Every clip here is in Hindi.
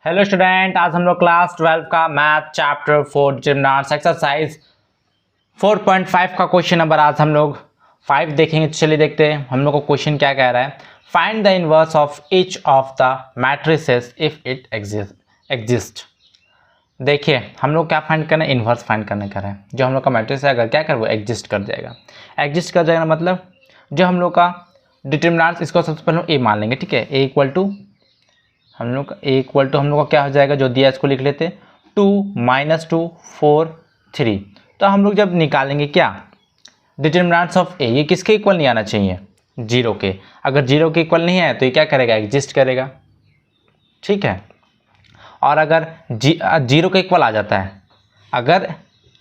हेलो स्टूडेंट, आज हम लोग क्लास 12 का मैथ चैप्टर 4 डिटरमिनेंट्स एक्सरसाइज 4.5 का क्वेश्चन नंबर आज हम लोग 5 देखेंगे। चलिए देखते हैं हम लोग को क्वेश्चन क्या कह रहा है। Find the inverse of each of the matrices if it exist. देखिए हम लोग क्या फाइंड करना है, इनवर्स फाइंड करने का है। जो हम लोग का मैट्रिक्स है अगर क्या कर वो एग्जिस्ट कर जाएगा। एग्जिस्ट कर जाएगा मतलब जो हम लोग का डिटरमिनेंट्स, इसको सबसे पहले ए मान लेंगे, ठीक है। ए इक्वल टू हम लोग का क्या हो जाएगा, जो दिया इसको लिख लेते 2 - 2 4 3। तो हम लोग जब निकालेंगे क्या डिटरमिनेंट्स ऑफ ए, ये किसके इक्वल नहीं आना चाहिए, जीरो के। अगर जीरो के इक्वल नहीं है तो ये क्या करेगा, एग्जिस्ट करेगा, ठीक है। और अगर जीरो के इक्वल आ जाता है, अगर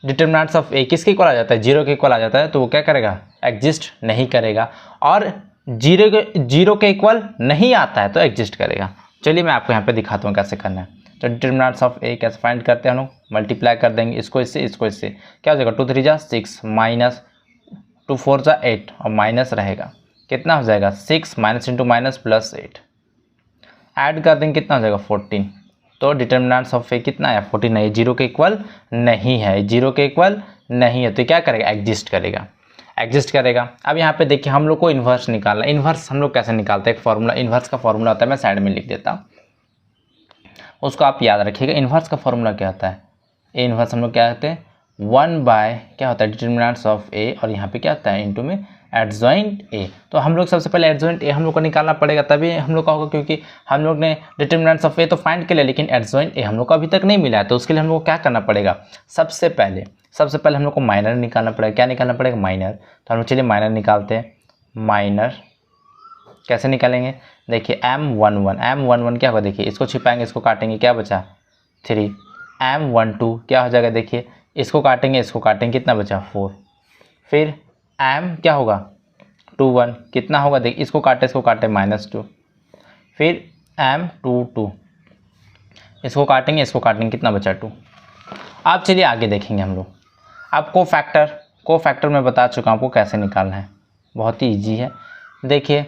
डिटरमिनेंट्स ऑफ ए किसके इक्वल आ जाता है, जीरो के इक्वल आ जाता है, तो वो क्या करेगा, एग्जिस्ट नहीं करेगा। और जीरो के इक्वल नहीं आता है तो एग्जिस्ट करेगा। चलिए मैं आपको यहाँ पे दिखाता हूँ कैसे करना है। तो डिटरमिनेंट्स ऑफ ए कैसे फाइंड करते हैं हम लोग, मल्टीप्लाई कर देंगे इसको इससे, इसको इससे, क्या हो जाएगा 2 3 जा 6 माइनस 2 4 जा 8 और माइनस रहेगा, कितना हो जाएगा 6 minus into minus plus 8, add कर देंगे कितना हो जाएगा 14। तो डिटरमिनेंट्स ऑफ ए कितना है 14 है, जीरो के इक्वल नहीं है, जीरो के इक्वल नहीं है, तो क्या करेगा, एग्जिस्ट करेगा, एग्जिस्ट करेगा। अब यहाँ पे देखिए हम लोग को इन्वर्स निकालना। इन्वर्स हम लोग कैसे निकालते हैं, एक फॉर्मूला, इन्वर्स का फॉर्मूला होता है, मैं साइड में लिख देता हूँ, उसको आप याद रखिएगा। इन्वर्स का फॉर्मूला क्या होता है, ए इन्वर्स हम लोग क्या कहते हैं 1 बाय क्या होता है डिटरमिनेंट्स ऑफ ए, और यहाँ पे क्या होता है इनटू में एडजॉइंट ए। तो हम लोग सबसे पहले एडजॉइंट ए हम लोग को निकालना पड़ेगा, तभी हम लोग का होगा, क्योंकि हम लोग ने डिटरमिनेंट्स ऑफ ए तो फाइंड कर लिया, लेकिन एडजॉइंट ए हम लोग को अभी तक नहीं मिला है। तो उसके लिए हम लोग को क्या करना पड़ेगा, सबसे पहले हम लोग को माइनर निकालना पड़ेगा। क्या निकालना पड़ेगा, माइनर। तो हम लोग चलिए माइनर निकालते हैं। माइनर कैसे निकालेंगे, देखिए M11 क्या होगा, देखिए इसको छिपाएंगे, इसको काटेंगे, क्या बचा 3। M12 क्या हो जाएगा, देखिए इसको काटेंगे, इसको काटेंगे, कितना बचा 4। फिर M क्या होगा 21 कितना होगा, देखिए इसको काटे -2। फिर M22 इसको काटेंगे, कितना बचा 2। अब चलिए आगे देखेंगे हम लोग। अब कोफैक्टर मैं बता चुका हूँ आपको कैसे निकालना है, बहुत ही ईजी है। देखिए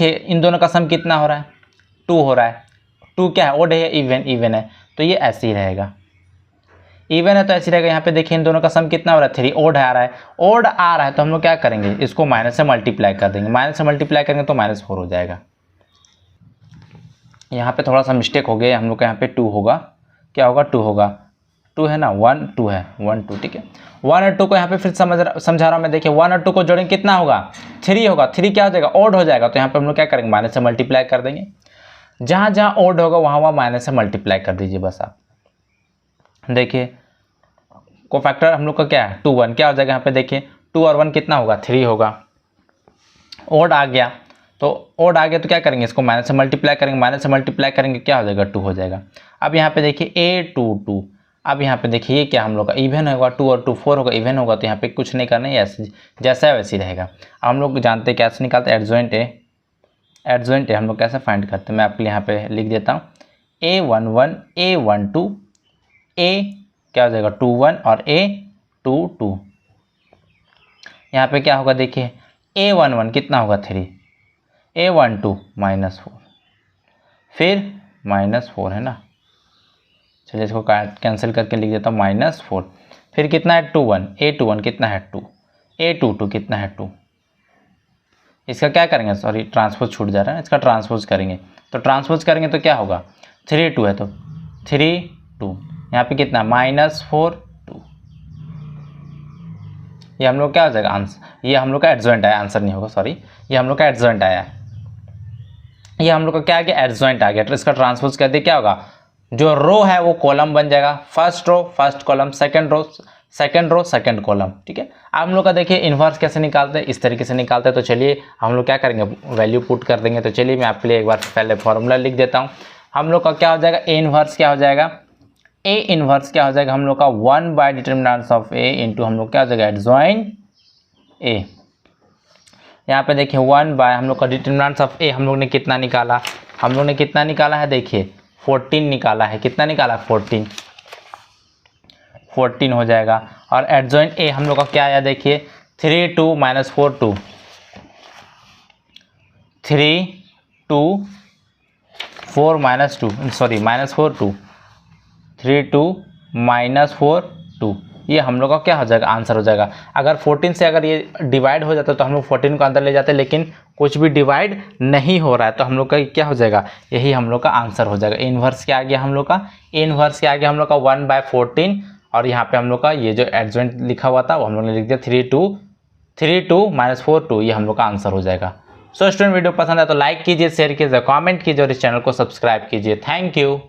इन दोनों का सम कितना हो रहा है, 2 हो रहा है। 2 क्या है, ओड है, इवन है, तो ये ऐसे ही रहेगा, इवन है तो ऐसे रहेगा। यहाँ पे देखिए इन दोनों का सम कितना हो रहा है 3, ओड आ रहा है, तो हम लोग क्या करेंगे, इसको माइनस से मल्टीप्लाई कर देंगे, माइनस से मल्टीप्लाई करेंगे तो -4 हो जाएगा। यहाँ पे थोड़ा सा मिस्टेक हो गया, हम लोग का यहाँ पे 2 होगा, क्या होगा 2 होगा, 2 है ना, 1 2 है, 1 2, ठीक है। 1 और 2 को यहाँ पे फिर समझा रहा हूँ मैं। देखिए 1 और 2 को जोड़ेंगे कितना होगा, 3 होगा। 3 क्या हो जाएगा, ओड हो जाएगा, तो यहाँ पे हम लोग क्या करेंगे, माइनस से मल्टीप्लाई कर देंगे। जहाँ जहाँ ओड होगा वहाँ माइनस से मल्टीप्लाई कर दीजिए बस आप। देखिए कोफैक्टर हम लोग का क्या है 2 1, क्या हो जाएगा यहाँ पे, देखिए 2 और 1 कितना होगा 3 होगा। ओड आ गया तो क्या करेंगे, इसको माइनस से मल्टीप्लाई करेंगे, क्या हो जाएगा 2 हो जाएगा। अब यहाँ पे देखिए A22, अब यहाँ पे देखिए ये क्या हम लोग का इवन होगा, 2 और 2 4 होगा, इवन होगा, तो यहाँ पे कुछ नहीं करना है, ऐसे जैसा है वैसे ही रहेगा। हम लोग जानते हैं कैसे निकालते हैं एडजॉइंट ए हम लोग कैसे फाइंड करते हैं, मैं आपके लिए यहाँ पे लिख देता हूँ। A11 A12 A क्या हो जाएगा 21 और A22, यहाँ पे क्या होगा, देखिए A11 कितना होगा 3, A12 -4, फिर -4 है ना। चलिए इसको कैंसिल करके लिख देता हूँ -4। फिर कितना है 21, A21 कितना है 2, A22 कितना है 2। इसका क्या करेंगे, सॉरी ट्रांसपोज छूट जा रहा है, इसका ट्रांसपोज करेंगे। तो ट्रांसपोज करेंगे तो क्या होगा 3 2 है, तो 3 2, यहाँ पे कितना -4 2। ये हम लोग क्या हो जाएगा आंसर, ये हम लोग का एडजॉइंट आया, आंसर नहीं होगा सॉरी, ये हम लोग का एडजॉइंट आया, ये हम लोग का क्या आ गया, एडजॉइंट आ गया। तो इसका ट्रांसपोज कर दे, क्या होगा, जो रो है वो कॉलम बन जाएगा, first row first column, second row second column, ठीक है। अब हम लोग का देखिए इन्वर्स कैसे निकालते हैं, इस तरीके से निकालते हैं। तो चलिए हम लोग क्या करेंगे, वैल्यू पुट कर देंगे। तो चलिए मैं आपके लिए एक बार पहले फॉर्मूला लिख देता हूँ। हम लोग का क्या हो जाएगा, ए इन्वर्स क्या हो जाएगा, हम लोग का 1 by determinants of A into हम लोग क्या हो जाएगा एडजॉइंट ए। यहाँ पे देखिए 1 बाय हम लोग का डिटरमिनेंट्स ऑफ ए हम लोग ने कितना निकाला, है देखिए 14 निकाला है, कितना निकाला 14 हो जाएगा। और एडजॉइंट ए हम लोग का क्या आया, देखिए 3 2 -4 2, 3 2 4 माइनस 2 सॉरी माइनस 4 2 3 2 माइनस 4 2 ये हम लोग का क्या हो जाएगा आंसर हो जाएगा। अगर 14 से अगर ये डिवाइड हो जाता तो हम लोग 14 को अंदर ले जाते, लेकिन कुछ भी डिवाइड नहीं हो रहा है तो हम लोग का क्या हो जाएगा, यही हम लोग का आंसर हो जाएगा। इनवर्स क्या आ गया हम लोग का, इनवर्स क्या आ गया हम लोग का 1/14 और यहाँ पे हम लोग का ये जो एडजॉइंट लिखा हुआ था वो हम लोग ने लिख दिया 3 2 माइनस 4 2, ये हम लोग का आंसर हो जाएगा। सो स्टूडेंट वीडियो पसंद है तो लाइक कीजिए, शेयर कीजिए, कमेंट कीजिए और इस चैनल को सब्सक्राइब कीजिए। Thank you.